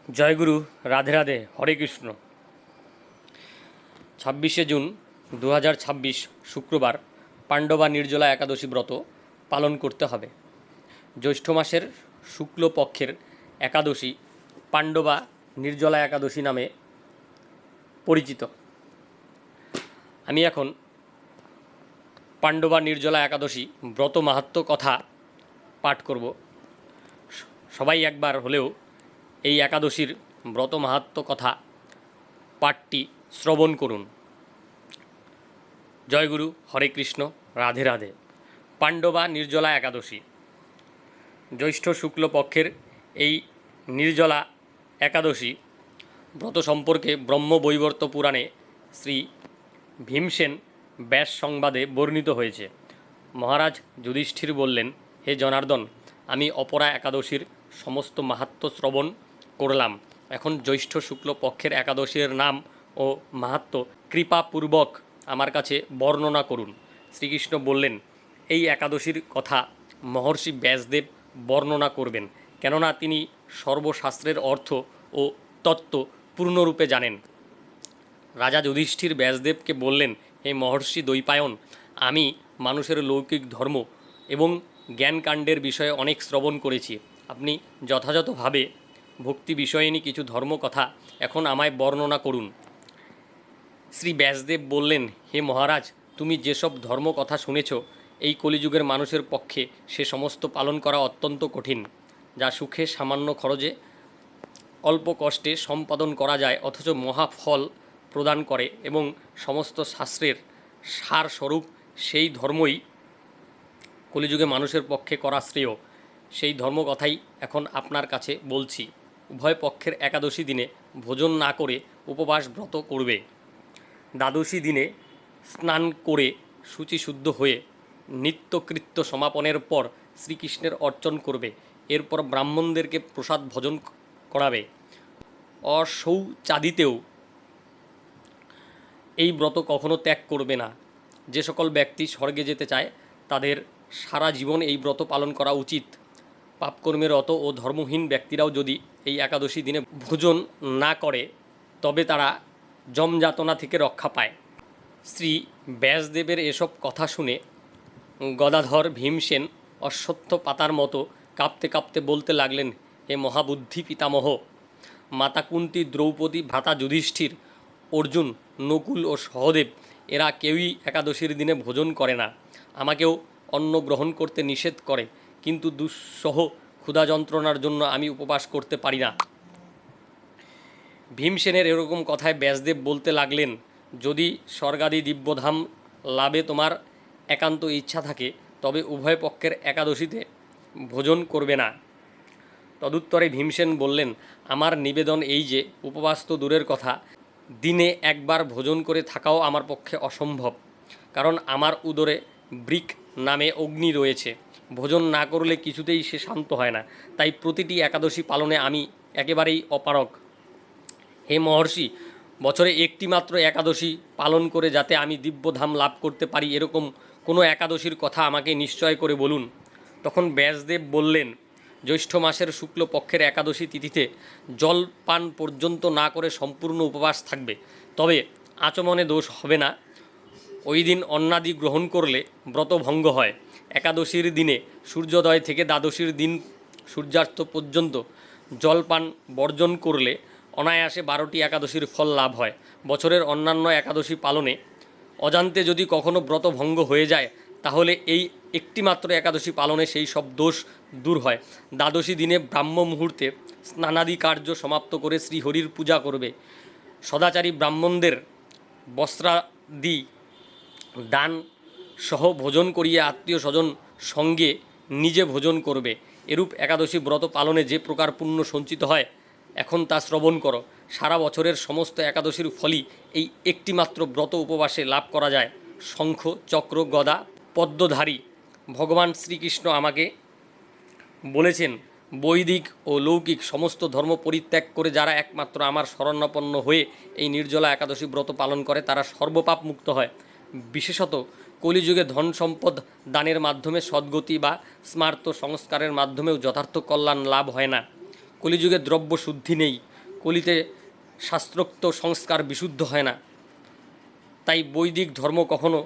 জয়গুরু, রাধে রাধে, হরে Krishna. 26শে June 2026 শুক্রবার পাণ্ডবা নির্জলা একাদশী ব্রত পালন করতে হবে। জ্যৈষ্ঠ মাসের শুক্লপক্ষের একাদশী পাণ্ডবা নির্জলা একাদশী নামে পরিচিত। আমি এখন পাণ্ডবা নির্জলা একাদশী ব্রত মাহাত্ম্য কথা পাঠ করব। সবাই একবার হলেও এই একাদশীর ব্রত মাহাত্ম্য কথা পাঠটি শ্রবণ করুন। জয়গুরু, হরে কৃষ্ণ, রাধে রাধে। পাণ্ডবা নির্জলা একাদশী, জ্যৈষ্ঠ শুক্লপক্ষের এই নির্জলা একাদশী ব্রত সম্পর্কে ব্রহ্মবৈবর্ত পুরাণে শ্রী ভীমসেন ব্যাস সংবাদে বর্ণিত হয়েছে। মহারাজ যুধিষ্ঠির বললেন, হে জনার্দন, আমি অপরা একাদশীর সমস্ত মাহাত্ম্য শ্রবণ করলাম। এখন জ্যৈষ্ঠ শুক্লপক্ষের একাদশীর নাম ও মাহাত্ম্য কৃপাপূর্বক আমার কাছে বর্ণনা করুন। শ্রীকৃষ্ণ বললেন, এই একাদশীর কথা মহর্ষি ব্যাসদেব বর্ণনা করবেন, কেননা তিনি সর্বশাস্ত্রের অর্থ ও তত্ত্ব পূর্ণরূপে জানেন। রাজা যুধিষ্ঠির ব্যাসদেবকে বললেন, হে মহর্ষি দ্বৈপায়ন, আমি মানুষের লৌকিক ধর্ম এবং জ্ঞানকাণ্ডের বিষয়ে অনেক শ্রবণ করেছি। আপনি যথাযথভাবে ভক্তি বিষয়নী কিছু ধর্মকথা এখন আমায় বর্ণনা করুন। শ্রী ব্যাসদেব বললেন, হে মহারাজ, তুমি যেসব ধর্মকথা শুনেছ, এই কলিযুগের মানুষের পক্ষে সে সমস্ত পালন করা অত্যন্ত কঠিন, যা সুখে সামান্য খরচে অল্প কষ্টে সম্পাদন করা যায়, অথচ মহাফল প্রদান করে এবং সমস্ত শাস্ত্রের সারস্বরূপ সেই ধর্মই কলিযুগে মানুষের পক্ষে করা শ্রেয়। সেই ধর্মকথাই এখন আপনার কাছে বলছি। উভয় পক্ষের একাদশী দিনে ভোজন না করে উপবাস ব্রত করবে। দ্বাদশী দিনে স্নান করে শুচিশুদ্ধ হয়ে নিত্যকৃত্য সমাপনের পর শ্রীকৃষ্ণের অর্চন করবে। এরপর ব্রাহ্মণদেরকে প্রসাদ ভোজন করাবে। অশৌচাদিতেও এই ব্রত কখনো ত্যাগ করবে না। যে সকল ব্যক্তি স্বর্গে যেতে চায় তাদের সারা জীবন এই ব্রত পালন করা উচিত। পাপকর্মে রত ও ধর্মহীন ব্যক্তিরাও যদি এই একাদশী দিনে ভোজন না করে তবে তারা যমযাতনা থেকে রক্ষা পায়। শ্রী ব্যাসদেবের এসব কথা শুনে গদাধর ভীমসেন অশ্বত্থ পাতার মতো কাঁপতে কাঁপতে বলতে লাগলেন, হে মহাবুদ্ধি পিতামহ, মাতা কুন্তী, দ্রৌপদী, ভ্রাতা যুধিষ্ঠির, অর্জুন, নকুল ও সহদেব এরা কেউই একাদশীর দিনে ভোজন করে না। আমাকেও অন্ন গ্রহণ করতে নিষেধ করে, কিন্তু দুঃসহ ক্ষুধা যন্ত্রণার জন্য আমি উপবাস করতে পারি না। ভীমসেনের এরকম কথায় ব্যাসদেব বলতে লাগলেন, যদি স্বর্গাদি দিব্যধাম লাভে তোমার একান্ত ইচ্ছা থাকে তবে উভয় পক্ষের একাদশীতে ভোজন করবে না। তদুত্তরে ভীমসেন বললেন, আমার নিবেদন এই যে, উপবাস তো দূরের কথা, দিনে একবার ভোজন করে থাকাও আমার পক্ষে অসম্ভব, কারণ আমার উদরে বৃক নামে অগ্নি রয়েছে। ভোজন না করলে কিছুতেই সে শান্ত হয় না। তাই প্রতিটি একাদশী পালনে আমি একেবারেই অপারগ। হে মহর্ষি, বছরে একটি মাত্র একাদশী পালন করে যাতে আমি দিব্যধাম লাভ করতে পারি, এরকম কোনো একাদশীর কথা আমাকে নিশ্চয় করে বলুন। তখন ব্যাসদেব বললেন, জ্যৈষ্ঠ মাসের শুক্লপক্ষের একাদশী তিথিতে জল পান পর্যন্ত না করে সম্পূর্ণ উপবাস থাকবে, তবে আচমনে দোষ হবে না। ওই দিন অন্নাদি গ্রহণ করলে ব্রতভঙ্গ হয়। একাদশীর দিনে সূর্যোদয় থেকে দ্বাদশীর দিন সূর্যাস্ত পর্যন্ত জলপান বর্জন করলে অনায়াসে 12টি একাদশীর ফল লাভ হয়। বছরের অন্যান্য একাদশী পালনে অজান্তে যদি কখনো ব্রতভঙ্গ হয়ে যায় তাহলে এই একটিমাত্র একাদশী পালনে সেই সব দোষ দূর হয়। দ্বাদশী দিনে ব্রাহ্ম মুহূর্তে স্নানাদি কার্য সমাপ্ত করে শ্রীহরির পূজা করবে। সদাচারী ব্রাহ্মণদের বস্ত্রাদি দান সহ ভোজন করিয়ে আত্মীয় স্বজন সঙ্গে নিজে ভোজন করবে। এরূপ একাদশী ব্রত পালনে যে প্রকার পুণ্য সঞ্চিত হয় এখন তা শ্রবণ করো। সারা বছরের সমস্ত একাদশীর ফলই এই একটিমাত্র ব্রত উপবাসে লাভ করা যায়। শঙ্খ, চক্র, গদা পদ্মধারী ভগবান শ্রীকৃষ্ণ আমাকে বলেছেন, বৈদিক ও লৌকিক সমস্ত ধর্ম পরিত্যাগ করে যারা একমাত্র আমার শরণাপন্ন হয়ে এই নির্জলা একাদশী ব্রত পালন করে তারা সর্বপাপ মুক্ত হয়। বিশেষত কলিযুগে ধন সম্পদ দানের মাধ্যমে সদ্গতি বা স্মার্ত সংস্কারের মাধ্যমেও যথার্থ কল্যাণ লাভ হয় না। কলিযুগে দ্রব্য শুদ্ধি নেই, কলিতে শাস্ত্রোক্ত সংস্কার বিশুদ্ধ হয় না, তাই বৈদিক ধর্ম কখনো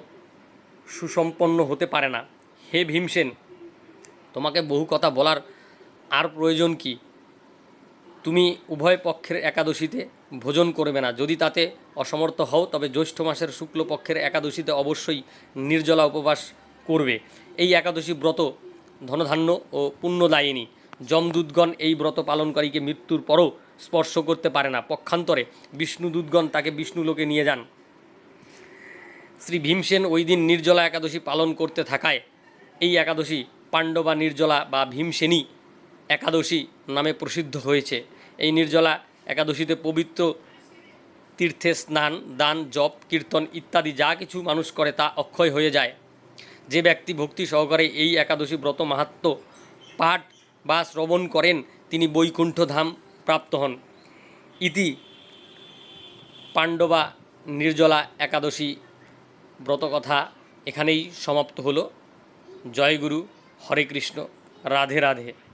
সুসম্পন্ন হতে পারে না। হে ভীমসেন, তোমাকে বহু কথা বলার আর প্রয়োজন কি? তুমি উভয় পক্ষের একাদশীতে ভোজন করবে না। যদি তাতে অসমর্থ হও তবে জ্যৈষ্ঠ মাসের শুক্লপক্ষের একাদশীতে অবশ্যই নির্জলা উপবাস করবে। এই একাদশী ব্রত ধনধান্য ও পুণ্যদায়িনী। যমদূতগণ এই ব্রত পালনকারীকে মৃত্যুর পরও স্পর্শ করতে পারে না। পক্ষান্তরে বিষ্ণুদূতগণ তাকে বিষ্ণুলোকে নিয়ে যান। শ্রী ভীমসেন ওই দিন নির্জলা একাদশী পালন করতে থাকায় এই একাদশী পাণ্ডবা নির্জলা বা ভীমসেনী একাদশী নামে প্রসিদ্ধ হয়েছে। এই নির্জলা একাদশীতে পবিত্র তীর্থে স্নান, দান, জপ, কীর্তন ইত্যাদি যা কিছু মানুষ করে তা অক্ষয় হয়ে যায়। যে ব্যক্তি ভক্তি সহকারে এই একাদশী ব্রত মাহাত্ম্য পাঠ বা শ্রবণ করেন তিনি বৈকুণ্ঠ ধাম প্রাপ্ত হন। ইতি পাণ্ডবা নির্জলা একাদশী ব্রতকথা এখানেই সমাপ্ত হলো। জয় গুরু, হরে কৃষ্ণ, রাধে রাধে।